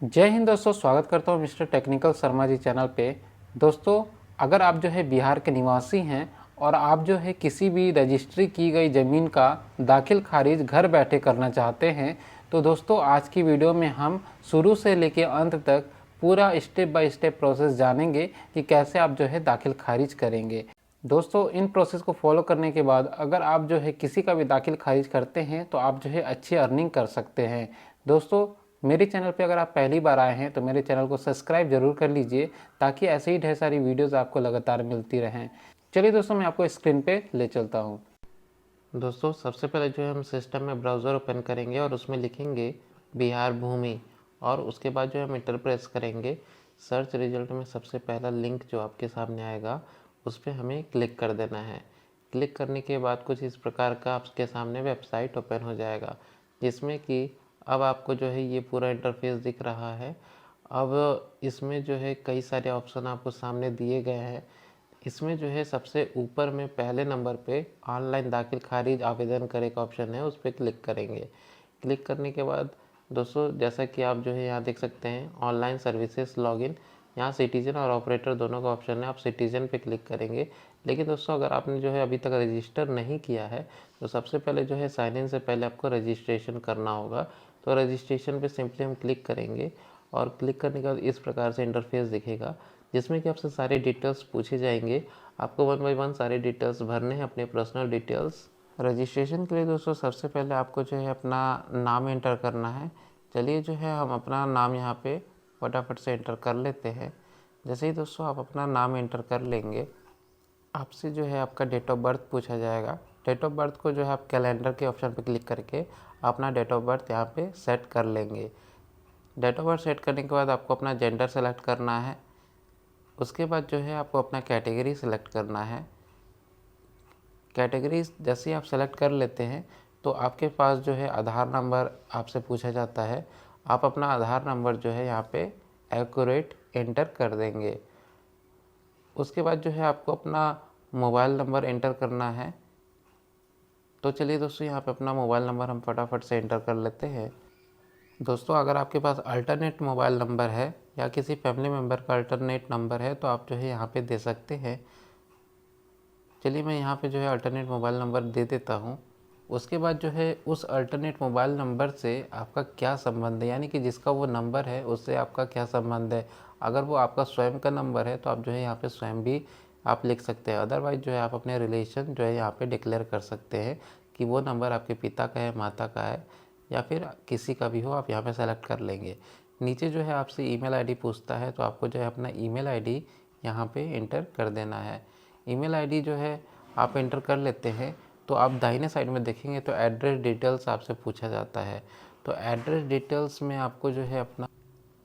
जय हिंद दोस्तों, स्वागत करता हूँ mister technical Sharma ji channel पे। दोस्तों, अगर आप जो है बिहार के निवासी हैं और आप जो है किसी भी रजिस्ट्री की गई ज़मीन का दाखिल खारिज घर बैठे करना चाहते हैं, तो दोस्तों आज की वीडियो में हम शुरू से लेकर अंत तक पूरा स्टेप बाय स्टेप प्रोसेस जानेंगे कि कैसे आप जो है दाखिल खारिज करेंगे। दोस्तों, इन प्रोसेस को फॉलो करने के बाद अगर आप जो है किसी का भी दाखिल खारिज करते हैं तो आप जो है अच्छी अर्निंग कर सकते हैं। दोस्तों, मेरे चैनल पे अगर आप पहली बार आए हैं तो मेरे चैनल को सब्सक्राइब जरूर कर लीजिए ताकि ऐसे ही ढेर सारी वीडियोस आपको लगातार मिलती रहें। चलिए दोस्तों, मैं आपको स्क्रीन पे ले चलता हूँ। दोस्तों सबसे पहले जो है हम सिस्टम में ब्राउज़र ओपन करेंगे और उसमें लिखेंगे बिहार भूमि और उसके बाद जो है हम इंटर प्रेस करेंगे। सर्च रिजल्ट में सबसे पहला लिंक जो आपके सामने आएगा उस पर हमें क्लिक कर देना है। क्लिक करने के बाद कुछ इस प्रकार का आपके सामने वेबसाइट ओपन हो जाएगा, जिसमें कि अब आपको जो है ये पूरा इंटरफेस दिख रहा है। अब इसमें जो है कई सारे ऑप्शन आपको सामने दिए गए हैं। इसमें जो है सबसे ऊपर में पहले नंबर पे ऑनलाइन दाखिल खारिज आवेदन करे का ऑप्शन है, उस पर क्लिक करेंगे। क्लिक करने के बाद दोस्तों जैसा कि आप जो है यहाँ देख सकते हैं ऑनलाइन सर्विसेज लॉगिन, यहाँ सिटीजन और ऑपरेटर दोनों का ऑप्शन है। आप सिटीजन पे क्लिक करेंगे। लेकिन दोस्तों अगर आपने जो है अभी तक रजिस्टर नहीं किया है तो सबसे पहले जो है साइन इन से पहले आपको रजिस्ट्रेशन करना होगा। तो रजिस्ट्रेशन पे सिंपली हम क्लिक करेंगे और क्लिक करने के बाद इस प्रकार से इंटरफेस दिखेगा, जिसमें कि आपसे सारे डिटेल्स पूछे जाएंगे। आपको 1 बाय 1 सारे डिटेल्स भरने हैं, अपने पर्सनल डिटेल्स। रजिस्ट्रेशन के लिए दोस्तों सबसे पहले आपको जो है अपना नाम एंटर करना है। चलिए जो है हम अपना नाम यहाँ पे फटाफट से एंटर कर लेते हैं। जैसे ही दोस्तों आप अपना नाम एंटर कर लेंगे, आपसे जो है आपका डेट ऑफ बर्थ पूछा जाएगा। डेट ऑफ बर्थ को जो है आप कैलेंडर के ऑप्शन पर क्लिक करके अपना डेट ऑफ बर्थ यहाँ पे सेट कर लेंगे। डेट ऑफ बर्थ सेट करने के बाद आपको अपना जेंडर सेलेक्ट करना है। उसके बाद जो है आपको अपना कैटेगरी सेलेक्ट करना है। कैटेगरी जैसे ही आप सेलेक्ट कर लेते हैं तो आपके पास जो है आधार नंबर आपसे पूछा जाता है। आप अपना आधार नंबर जो है यहाँ पे एक्यूरेट एंटर कर देंगे। उसके बाद जो है आपको अपना मोबाइल नंबर एंटर करना है। तो चलिए दोस्तों यहाँ पे अपना मोबाइल नंबर हम फटाफट से एंटर कर लेते हैं। दोस्तों अगर आपके पास अल्टरनेट मोबाइल नंबर है या किसी फैमिली मेम्बर का अल्टरनेट नंबर है तो आप जो है यहाँ पे दे सकते हैं। चलिए मैं यहाँ पे जो है अल्टरनेट मोबाइल नंबर दे देता हूँ। उसके बाद जो है उस अल्टरनेट मोबाइल नंबर से आपका क्या संबंध है, यानी कि जिसका वो नंबर है उससे आपका क्या संबंध है। अगर वो आपका स्वयं का नंबर है तो आप जो है यहाँ पे स्वयं भी आप लिख सकते हैं। अदरवाइज़ जो है आप अपने रिलेशन जो है यहाँ पे डिक्लेयर कर सकते हैं कि वो नंबर आपके पिता का है, माता का है या फिर किसी का भी हो, आप यहाँ पे सेलेक्ट कर लेंगे। नीचे जो है आपसे ईमेल आईडी पूछता है तो आपको जो है अपना ईमेल आईडी यहाँ पे एंटर कर देना है। ईमेल आईडी जो है आप एंटर कर लेते हैं तो आप दाहिने साइड में देखेंगे तो एड्रेस डिटेल्स आपसे पूछा जाता है। तो एड्रेस डिटेल्स में आपको जो है अपना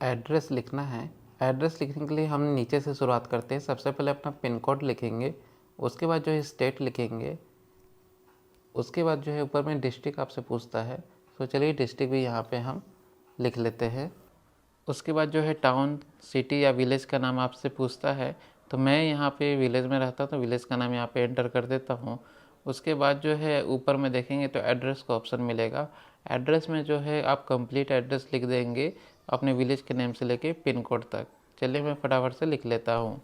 एड्रेस लिखना है। एड्रेस लिखने के लिए हम नीचे से शुरुआत करते हैं। सबसे पहले अपना पिन कोड लिखेंगे, उसके बाद जो है स्टेट लिखेंगे, उसके बाद जो है ऊपर में डिस्ट्रिक्ट आपसे पूछता है तो चलिए डिस्ट्रिक्ट भी यहाँ पे हम लिख लेते हैं। उसके बाद जो है टाउन, सिटी या विलेज का नाम आपसे पूछता है तो मैं यहाँ पे विलेज में रहता हूँ तो विलेज का नाम यहाँ पे एंटर कर देता हूँ। उसके बाद जो है ऊपर में देखेंगे तो एड्रेस का ऑप्शन मिलेगा। एड्रेस में जो है आप कंप्लीट एड्रेस लिख देंगे अपने विलेज के नेम से लेके पिन कोड तक। चलिए मैं फटाफट से लिख लेता हूँ।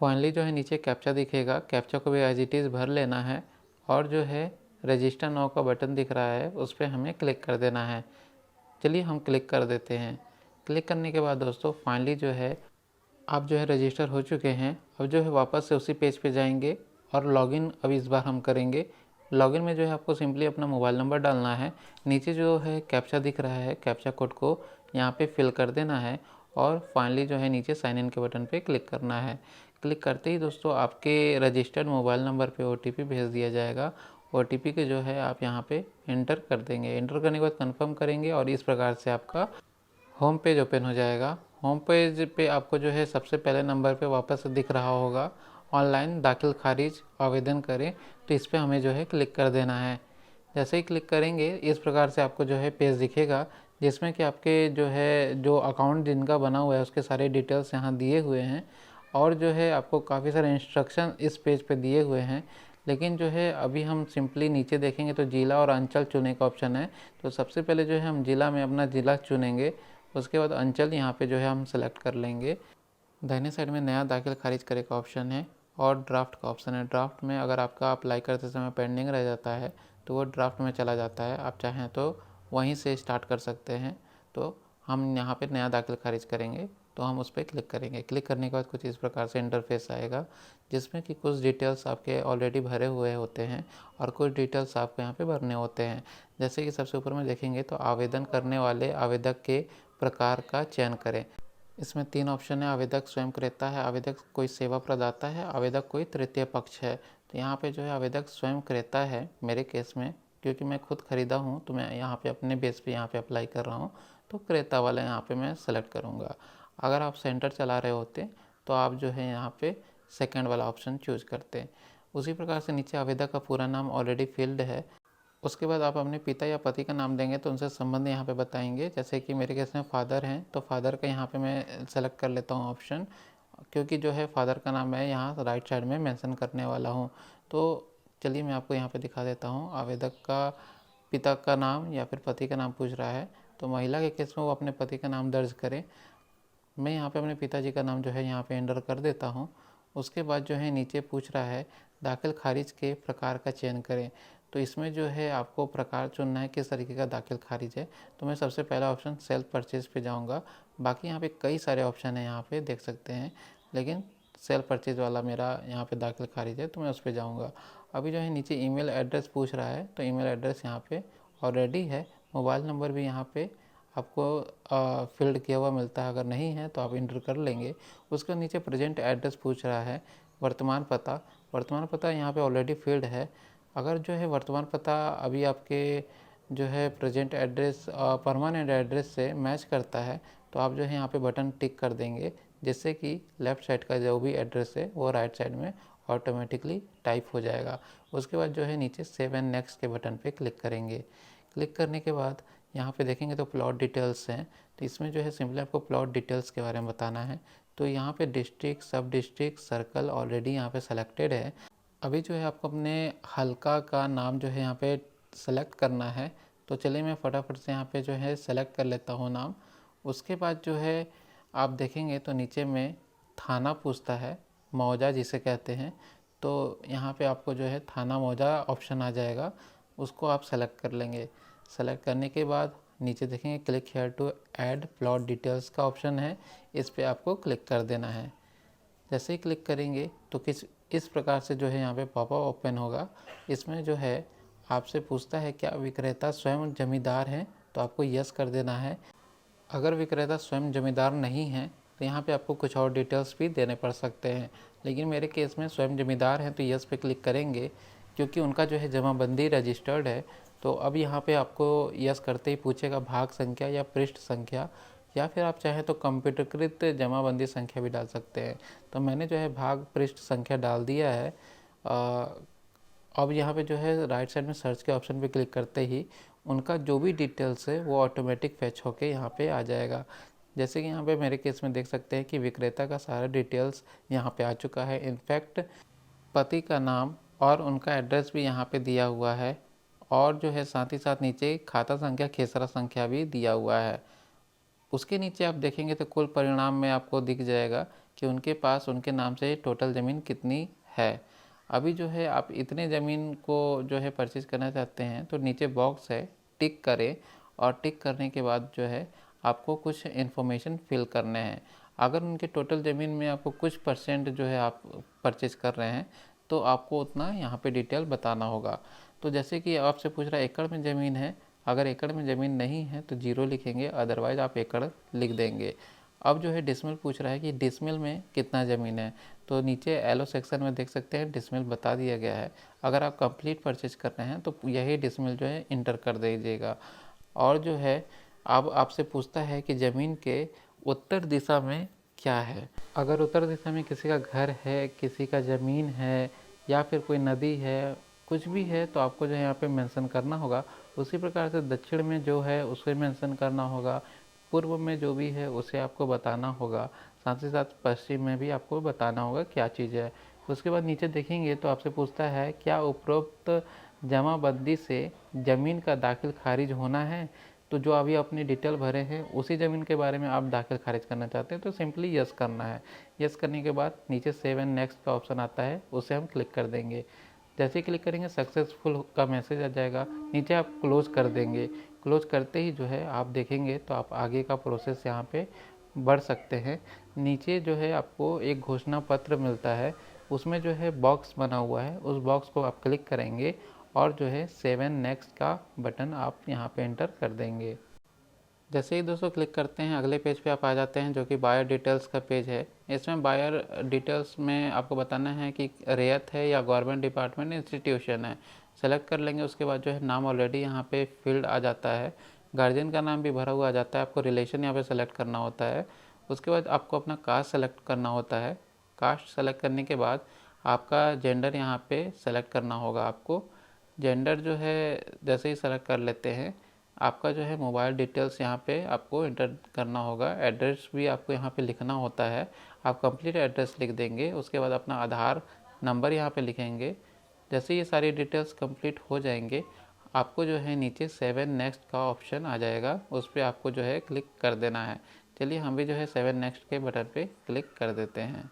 फाइनली जो है नीचे कैप्चा दिखेगा, कैप्चा को भी एज इट इज़ भर लेना है और जो है रजिस्टर नाउ का बटन दिख रहा है उस पर हमें क्लिक कर देना है। चलिए हम क्लिक कर देते हैं। क्लिक करने के बाद दोस्तों फाइनली जो है आप जो है रजिस्टर हो चुके हैं। अब जो है वापस से उसी पेज पे जाएंगे और लॉगिन अब इस बार हम करेंगे। लॉगिन में जो है आपको सिंपली अपना मोबाइल नंबर डालना है। नीचे जो है कैप्चा दिख रहा है, कैप्चा कोड को यहाँ पे फिल कर देना है और फाइनली जो है नीचे साइन इन के बटन पे क्लिक करना है। क्लिक करते ही दोस्तों आपके रजिस्टर्ड मोबाइल नंबर पे OTP भेज दिया जाएगा। OTP के जो है आप यहाँ पे एंटर कर देंगे। एंटर करने के बाद कन्फर्म करेंगे और इस प्रकार से आपका होम पेज ओपन हो जाएगा। होम पेज पे आपको जो है सबसे पहले नंबर पे वापस दिख रहा होगा ऑनलाइन दाखिल खारिज आवेदन करें, तो इस पे हमें जो है क्लिक कर देना है। जैसे ही क्लिक करेंगे इस प्रकार से आपको जो है पेज दिखेगा, जिसमें कि आपके जो है जो अकाउंट जिनका बना हुआ है उसके सारे डिटेल्स यहाँ दिए हुए हैं और जो है आपको काफ़ी सारे इंस्ट्रक्शन इस पेज पे दिए हुए हैं। लेकिन जो है अभी हम सिंपली नीचे देखेंगे तो ज़िला और अंचल चुने का ऑप्शन है। तो सबसे पहले जो है हम ज़िला में अपना ज़िला चुनेंगे। उसके बाद अंचल यहाँ पे जो है हम सेलेक्ट कर लेंगे। दाहिने साइड में नया दाखिल खारिज करे का ऑप्शन है और ड्राफ्ट का ऑप्शन है। ड्राफ्ट में अगर आपका अप्लाई करते समय पेंडिंग रह जाता है तो वो ड्राफ्ट में चला जाता है, आप चाहें तो वहीं से स्टार्ट कर सकते हैं। तो हम यहाँ पे नया दाखिल खारिज करेंगे तो हम उस पर क्लिक करेंगे। क्लिक करने के बाद कुछ इस प्रकार से इंटरफेस आएगा जिसमें कि कुछ डिटेल्स आपके ऑलरेडी भरे हुए होते हैं और कुछ डिटेल्स आपको यहाँ पे भरने होते हैं। जैसे कि सबसे ऊपर में देखेंगे तो आवेदन करने वाले आवेदक के प्रकार का चयन करें। इसमें 3 ऑप्शन है, आवेदक स्वयं क्रेता है, आवेदक कोई सेवा प्रदाता है, आवेदक कोई तृतीय पक्ष है। तो यहाँ पे जो है आवेदक स्वयं क्रेता है मेरे केस में, क्योंकि मैं खुद खरीदा हूँ तो मैं यहाँ पे अपने बेस पे यहाँ पे अप्लाई कर रहा हूँ, तो क्रेता वाला यहाँ पे मैं सेलेक्ट करूँगा। अगर आप सेंटर चला रहे होते तो आप जो है यहाँ पे सेकेंड वाला ऑप्शन चूज करते। उसी प्रकार से नीचे आवेदक का पूरा नाम ऑलरेडी फिल्ड है। उसके बाद आप अपने पिता या पति का नाम देंगे तो उनसे संबंध यहाँ पे बताएंगे। जैसे कि मेरे केस में फादर हैं तो फादर का यहाँ पे मैं सेलेक्ट कर लेता हूँ ऑप्शन, क्योंकि जो है फादर का नाम मैं यहाँ राइट साइड में मेंशन करने वाला हूँ। तो चलिए मैं आपको यहाँ पे दिखा देता हूँ। आवेदक का पिता का नाम या फिर पति का नाम पूछ रहा है, तो महिला के केस में वो अपने पति का नाम दर्ज करें। मैं यहाँ पे अपने पिताजी का नाम जो है यहाँ पे एंटर कर देता हूँ। उसके बाद जो है नीचे पूछ रहा है दाखिल खारिज के प्रकार का चयन करें। तो इसमें जो है आपको प्रकार चुनना है किस तरीके का दाखिल खारिज है। तो मैं सबसे पहला ऑप्शन सेल्फ परचेज पे जाऊँगा। बाकी यहाँ पे कई सारे ऑप्शन हैं, यहाँ पे देख सकते हैं, लेकिन सेल्फ परचेज वाला मेरा यहाँ पे दाखिल खारिज है तो मैं उस पर जाऊँगा। अभी जो है नीचे ईमेल एड्रेस पूछ रहा है, तो ईमेल एड्रेस यहाँ पे ऑलरेडी है। मोबाइल नंबर भी यहाँ पे आपको फील्ड किया हुआ मिलता है, अगर नहीं है तो आप इंटर कर लेंगे। उसके नीचे प्रेजेंट एड्रेस पूछ रहा है, वर्तमान पता यहाँ पे ऑलरेडी फील्ड है। अगर जो है वर्तमान पता अभी आपके जो है प्रेजेंट एड्रेस परमानेंट एड्रेस से मैच करता है तो आप जो है यहाँ पे बटन टिक कर देंगे, जिससे कि लेफ़्ट साइड का जो भी एड्रेस है वो राइट साइड में ऑटोमेटिकली टाइप हो जाएगा। उसके बाद जो है नीचे सेव एंड नेक्स्ट के बटन पे क्लिक करेंगे। क्लिक करने के बाद यहाँ पे देखेंगे तो प्लॉट डिटेल्स हैं, तो इसमें जो है सिंपली आपको प्लॉट डिटेल्स के बारे में बताना है। तो यहाँ पे डिस्ट्रिक्ट, सब डिस्ट्रिक्ट, सर्कल ऑलरेडी यहाँ पे सेलेक्टेड है। अभी जो है आपको अपने हल्का का नाम जो है यहाँ पे सेलेक्ट करना है। तो चलिए मैं फटाफट से यहाँ पे जो है सेलेक्ट कर लेता हूँ नाम। उसके बाद जो है आप देखेंगे तो नीचे में थाना पूछता है, मौजा जिसे कहते हैं। तो यहाँ पे आपको जो है थाना मौजा ऑप्शन आ जाएगा, उसको आप सेलेक्ट कर लेंगे। सेलेक्ट करने के बाद नीचे देखेंगे click here to add plot details का ऑप्शन है, इस पे आपको क्लिक कर देना है। जैसे ही क्लिक करेंगे तो किस इस प्रकार से जो है यहाँ पे पॉपअप ओपन होगा। इसमें जो है आपसे पूछता है क्या विक्रेता स्वयं जमींदार हैं, तो आपको यस कर देना है। अगर विक्रेता स्वयं जमींदार नहीं है तो यहाँ पे आपको कुछ और डिटेल्स भी देने पड़ सकते हैं, लेकिन मेरे केस में स्वयं जमींदार हैं तो यस पे क्लिक करेंगे, क्योंकि उनका जो है जमाबंदी रजिस्टर्ड है। तो अब यहाँ पे आपको यस करते ही पूछेगा भाग संख्या या पृष्ठ संख्या, या फिर आप चाहें तो कंप्यूटरकृत जमाबंदी संख्या भी डाल सकते हैं। तो मैंने जो है भाग पृष्ठ संख्या डाल दिया है। अब यहाँ पे जो है राइट साइड में सर्च के ऑप्शन पे क्लिक करते ही उनका जो भी डिटेल्स है वो ऑटोमेटिक फैच होके यहाँ पे आ जाएगा। जैसे कि यहाँ पे मेरे केस में देख सकते हैं कि विक्रेता का सारा डिटेल्स यहाँ पे आ चुका है। इनफैक्ट पति का नाम और उनका एड्रेस भी यहाँ पे दिया हुआ है, और जो है साथ ही साथ नीचे खाता संख्या, खेसरा संख्या भी दिया हुआ है। उसके नीचे आप देखेंगे तो कुल परिणाम में आपको दिख जाएगा कि उनके पास उनके नाम से टोटल ज़मीन कितनी है। अभी जो है आप इतने ज़मीन को जो है परचेज करना चाहते हैं तो नीचे बॉक्स है, टिक करें, और टिक करने के बाद जो है आपको कुछ इन्फॉर्मेशन फिल करने हैं। अगर उनके टोटल ज़मीन में आपको कुछ परसेंट जो है आप परचेज कर रहे हैं तो आपको उतना यहाँ पे डिटेल बताना होगा। तो जैसे कि आपसे पूछ रहा है एकड़ में ज़मीन है, अगर एकड़ में ज़मीन नहीं है तो 0 लिखेंगे, अदरवाइज़ आप एकड़ लिख देंगे। अब जो है डिसमिल पूछ रहा है कि डिसमिल में कितना ज़मीन है, तो नीचे एलो सेक्शन में देख सकते हैं डिसमिल बता दिया गया है। अगर आप कंप्लीट परचेज कर रहे हैं तो यही डिसमिल जो है इंटर कर दीजिएगा। और जो है अब आपसे पूछता है कि ज़मीन के उत्तर दिशा में क्या है। अगर उत्तर दिशा में किसी का घर है, किसी का ज़मीन है, या फिर कोई नदी है, कुछ भी है, तो आपको जो है यहाँ पे मेंशन करना होगा। उसी प्रकार से दक्षिण में जो है उसे मेंशन करना होगा, पूर्व में जो भी है उसे आपको बताना होगा, साथ ही साथ पश्चिम में भी आपको बताना होगा क्या चीज़ है। उसके बाद नीचे देखेंगे तो आपसे पूछता है क्या उपरोक्त जमाबंदी से ज़मीन का दाखिल खारिज होना है। तो जो अभी अपनी डिटेल भरे हैं उसी ज़मीन के बारे में आप दाखिल खारिज करना चाहते हैं तो सिंपली यस करना है। यस करने के बाद नीचे सेव एंड नेक्स्ट का ऑप्शन आता है, उसे हम क्लिक कर देंगे। जैसे ही क्लिक करेंगे सक्सेसफुल का मैसेज आ जाएगा, नीचे आप क्लोज कर देंगे। क्लोज करते ही जो है आप देखेंगे तो आप आगे का प्रोसेस यहाँ पे बढ़ सकते हैं। नीचे जो है आपको एक घोषणा पत्र मिलता है, उसमें जो है बॉक्स बना हुआ है, उस बॉक्स को आप क्लिक करेंगे और जो है सेव एंड नेक्स्ट का बटन आप यहाँ पे एंटर कर देंगे। जैसे ही दोस्तों क्लिक करते हैं अगले पेज पे आप आ जाते हैं जो कि बायर डिटेल्स का पेज है। इसमें बायर डिटेल्स में आपको बताना है कि रियायत है या गवर्नमेंट डिपार्टमेंट इंस्टीट्यूशन है। सेलेक्ट कर लेंगे, उसके बाद जो है नाम ऑलरेडी यहाँ पे फील्ड आ जाता है, गार्जियन का नाम भी भरा हुआ आ जाता है। आपको रिलेशन यहाँ पे सेलेक्ट करना होता है। उसके बाद आपको अपना कास्ट सेलेक्ट करना होता है। कास्ट सेलेक्ट करने के बाद आपका जेंडर यहाँ पे सेलेक्ट करना होगा। आपको जेंडर जो है जैसे ही सेलेक्ट कर लेते हैं, आपका जो है मोबाइल डिटेल्स यहाँ पे आपको इंटर करना होगा। एड्रेस भी आपको यहाँ पे लिखना होता है, आप कंप्लीट एड्रेस लिख देंगे। उसके बाद अपना आधार नंबर यहाँ पे लिखेंगे। जैसे ये सारी डिटेल्स कंप्लीट हो जाएंगे, आपको जो है नीचे सेव एंड नेक्स्ट का ऑप्शन आ जाएगा, उस पर आपको जो है क्लिक कर देना है। चलिए हम भी जो है सेव एंड नेक्स्ट के बटन पे क्लिक कर देते हैं।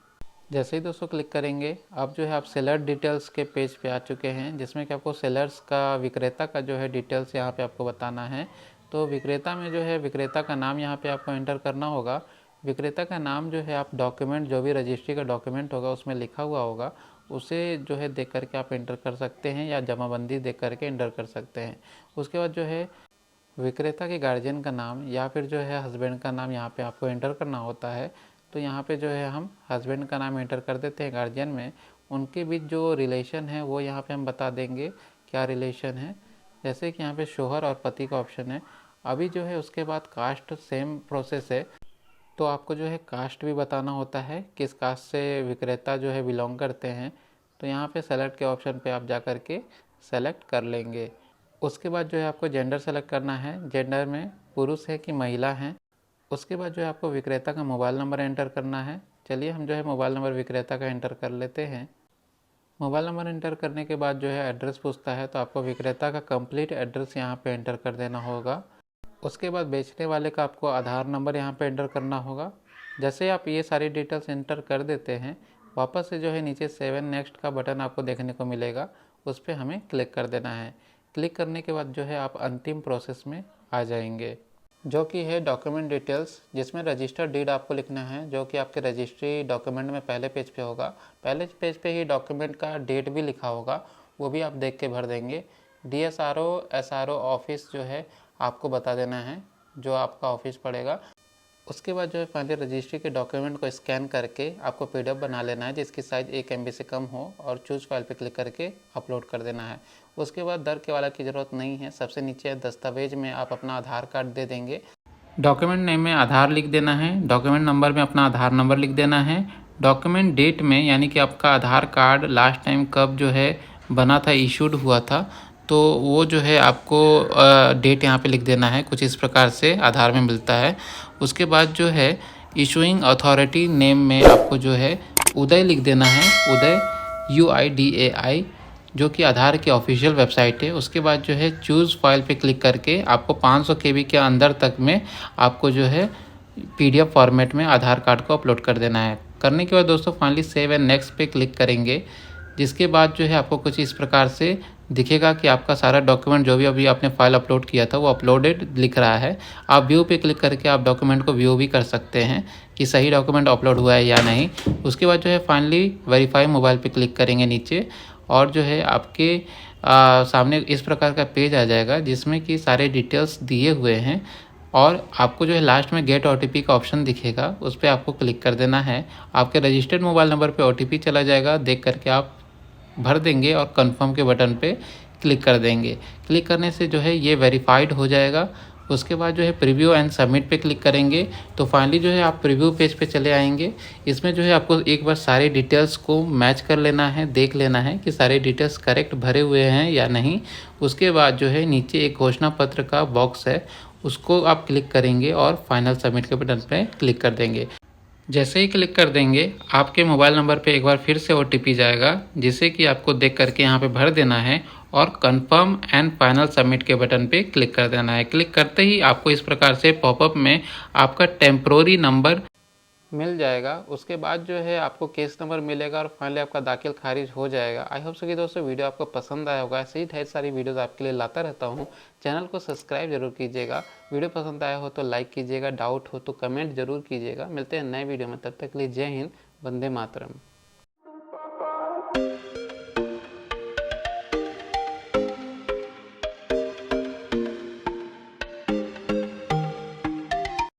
जैसे ही दोस्तों क्लिक करेंगे अब जो है आप सेलर डिटेल्स के पेज पे आ चुके हैं, जिसमें कि आपको सेलर्स का, विक्रेता का जो है डिटेल्स यहाँ पे आपको बताना है। तो विक्रेता में जो है विक्रेता का नाम यहाँ पे आपको एंटर करना होगा। विक्रेता का नाम जो है आप डॉक्यूमेंट, जो भी रजिस्ट्री का डॉक्यूमेंट होगा उसमें लिखा हुआ होगा, उसे जो है देख करके आप एंटर कर सकते हैं या जमाबंदी देख करके एंटर कर सकते हैं। उसके बाद जो है विक्रेता के गार्जियन का नाम या फिर जो है हस्बैंड का नाम यहाँ पे आपको एंटर करना होता है। तो यहाँ पे जो है हम हस्बैंड का नाम एंटर कर देते हैं। गार्जियन में उनके बीच जो रिलेशन है वो यहाँ पे हम बता देंगे क्या रिलेशन है। जैसे कि यहाँ पे शोहर और पति का ऑप्शन है। अभी जो है उसके बाद कास्ट सेम प्रोसेस है, तो आपको जो है कास्ट भी बताना होता है, किस कास्ट से विक्रेता जो है बिलोंग करते हैं। तो यहाँ पे सेलेक्ट के ऑप्शन पे आप जा कर के सेलेक्ट कर लेंगे। उसके बाद जो है आपको जेंडर सेलेक्ट करना है, जेंडर में पुरुष है कि महिला है। उसके बाद जो है आपको विक्रेता का मोबाइल नंबर एंटर करना है। चलिए हम जो है मोबाइल नंबर विक्रेता का एंटर कर लेते हैं। मोबाइल नंबर एंटर करने के बाद जो है एड्रेस पूछता है, तो आपको विक्रेता का कंप्लीट एड्रेस यहाँ पे एंटर कर देना होगा। उसके बाद बेचने वाले का आपको आधार नंबर यहाँ पे एंटर करना होगा। जैसे आप ये सारी डिटेल्स एंटर कर देते हैं, वापस से जो है नीचे सेव एंड नेक्स्ट का बटन आपको देखने को मिलेगा, उस पर हमें क्लिक कर देना है। क्लिक करने के बाद जो है आप अंतिम प्रोसेस में आ जाएंगे, जो कि है डॉक्यूमेंट डिटेल्स, जिसमें रजिस्टर डीड आपको लिखना है, जो कि आपके रजिस्ट्री डॉक्यूमेंट में पहले पेज पे होगा। पहले पेज पे ही डॉक्यूमेंट का डेट भी लिखा होगा, वो भी आप देख के भर देंगे। DSRO SRO ऑफिस जो है आपको बता देना है, जो आपका ऑफिस पड़ेगा। उसके बाद जो है फाइनली रजिस्ट्री के डॉक्यूमेंट को स्कैन करके आपको PDF बना लेना है, जिसकी साइज़ 1 MB से कम हो, और चूज़ फाइल पे क्लिक करके अपलोड कर देना है। उसके बाद दर के वाला की ज़रूरत नहीं है। सबसे नीचे दस्तावेज में आप अपना आधार कार्ड दे देंगे। डॉक्यूमेंट नेम में आधार लिख देना है, डॉक्यूमेंट नंबर में अपना आधार नंबर लिख देना है। डॉक्यूमेंट डेट में, यानी कि आपका आधार कार्ड लास्ट टाइम कब जो है बना था, इशूड हुआ था, तो वो जो है आपको डेट यहाँ पे लिख देना है। कुछ इस प्रकार से आधार में मिलता है। उसके बाद जो है इशूइंग अथॉरिटी नेम में आपको जो है उदय लिख देना है, उदय UIDAI, जो कि आधार की ऑफिशियल वेबसाइट है। उसके बाद जो है चूज़ फाइल पे क्लिक करके आपको 500 KB के अंदर तक में आपको जो है PDF फॉर्मेट में आधार कार्ड को अपलोड कर देना है। करने के बाद दोस्तों फाइनली सेव एंड नेक्स्ट पे क्लिक करेंगे, जिसके बाद जो है आपको कुछ इस प्रकार से दिखेगा कि आपका सारा डॉक्यूमेंट जो भी अभी आपने फाइल अपलोड किया था वो अपलोडेड लिख रहा है। आप व्यू पे क्लिक करके आप डॉक्यूमेंट को व्यू भी कर सकते हैं कि सही डॉक्यूमेंट अपलोड हुआ है या नहीं। उसके बाद जो है फाइनली वेरीफाई मोबाइल पे क्लिक करेंगे नीचे, और जो है आपके सामने इस प्रकार का पेज आ जाएगा, जिसमें कि सारे डिटेल्स दिए हुए हैं, और आपको जो है लास्ट में गेट OTP का ऑप्शन दिखेगा, उस पर आपको क्लिक कर देना है। आपके रजिस्टर्ड मोबाइल नंबर पे OTP चला जाएगा, देख करके आप भर देंगे और कंफर्म के बटन पे क्लिक कर देंगे। क्लिक करने से जो है ये वेरीफाइड हो जाएगा। उसके बाद जो है प्रीव्यू एंड सबमिट पे क्लिक करेंगे, तो फाइनली जो है आप प्रीव्यू पेज पे चले आएंगे। इसमें जो है आपको एक बार सारे डिटेल्स को मैच कर लेना है, देख लेना है कि सारे डिटेल्स करेक्ट भरे हुए हैं या नहीं। उसके बाद जो है नीचे एक घोषणा पत्र का बॉक्स है, उसको आप क्लिक करेंगे और फाइनल सबमिट के बटन पे क्लिक कर देंगे। जैसे ही क्लिक कर देंगे आपके मोबाइल नंबर पे एक बार फिर से OTP जाएगा, जिसे कि आपको देख करके यहाँ पे भर देना है और कंफर्म एंड फाइनल सबमिट के बटन पे क्लिक कर देना है। क्लिक करते ही आपको इस प्रकार से पॉपअप में आपका टेम्प्रोरी नंबर मिल जाएगा। उसके बाद जो है आपको केस नंबर मिलेगा और फाइनली आपका दाखिल खारिज हो जाएगा। आई होप सो कि दोस्तों वीडियो आपको पसंद आया होगा। ऐसे ही ढेर सारी वीडियोस आपके लिए लाता रहता हूँ। चैनल को सब्सक्राइब जरूर कीजिएगा। वीडियो पसंद आया हो तो लाइक कीजिएगा, डाउट हो तो कमेंट जरूर कीजिएगा। मिलते हैं नए वीडियो में, तब तक के लिए जय हिंद, वंदे मातरम।